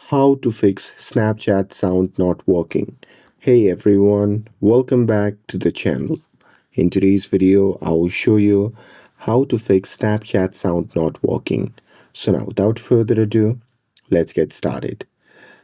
How to fix Snapchat sound not working. Hey everyone, welcome back to the channel. In today's video, I will show you how to fix Snapchat sound not working. So now without further ado, let's get started.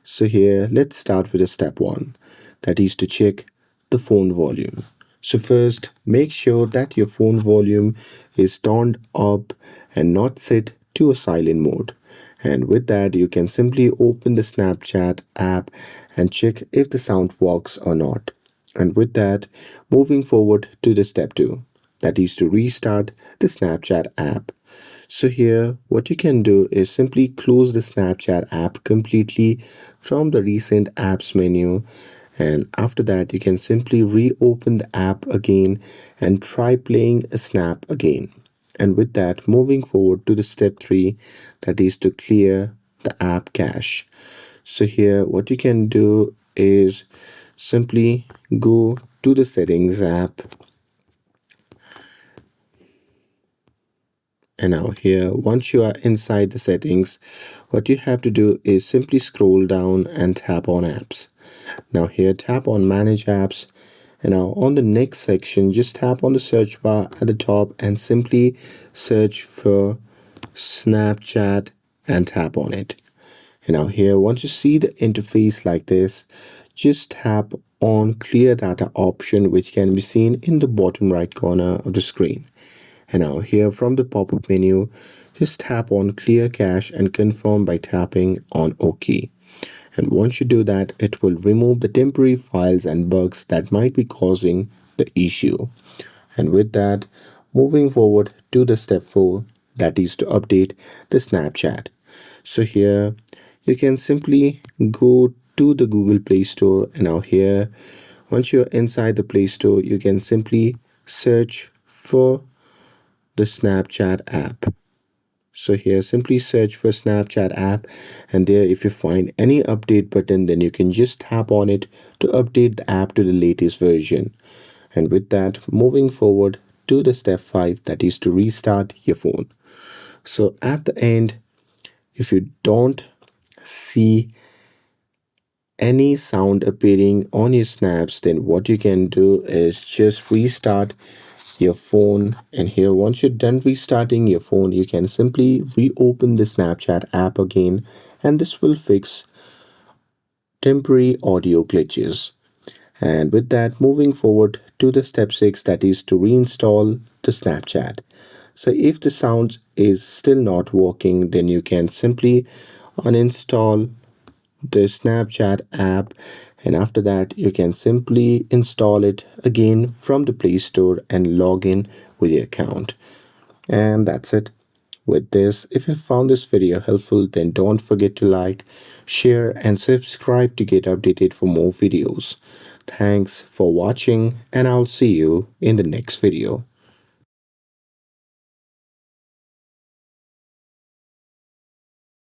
So here, let's start with the step 1, that is to check the phone volume. So first, make sure that your phone volume is turned up and not set to a silent mode. And with that, you can simply open the Snapchat app and check if the sound works or not. And with that, moving forward to the step 2, that is to restart the Snapchat app. So here, what you can do is simply close the Snapchat app completely from the recent apps menu. And after that, you can simply reopen the app again and try playing a snap again. And with that, moving forward to the step 3, that is to clear the app cache. So here, what you can do is simply go to the settings app. And now here, once you are inside the settings, what you have to do is simply scroll down and tap on apps. Now here, tap on manage apps. And now on the next section, just tap on the search bar at the top and simply search for Snapchat and tap on it. And now here, once you see the interface like this, just tap on clear data option, which can be seen in the bottom right corner of the screen. And now here from the pop-up menu, just tap on clear cache and confirm by tapping on OK. And once you do that, it will remove the temporary files and bugs that might be causing the issue. And with that, moving forward to the step 4, that is to update the Snapchat. So here you can simply go to the Google Play Store, and now here, once you're inside the Play Store, you can simply search for the Snapchat app. So here simply search for Snapchat app, and there if you find any update button, then you can just tap on it to update the app to the latest version. And with that, moving forward to the step 5, that is to restart your phone. So at the end, if you don't see any sound appearing on your snaps, then what you can do is just restart your phone. And here, once you're done restarting your phone, you can simply reopen the Snapchat app again, and this will fix temporary audio glitches. And with that, moving forward to the step 6, that is to reinstall the Snapchat. So if the sound is still not working, then you can simply uninstall the Snapchat app, and after that you can simply install it again from the Play Store and log in with your account. And that's it. With this, if you found this video helpful, then don't forget to like, share and subscribe to get updated for more videos. Thanks for watching, and I'll see you in the next video.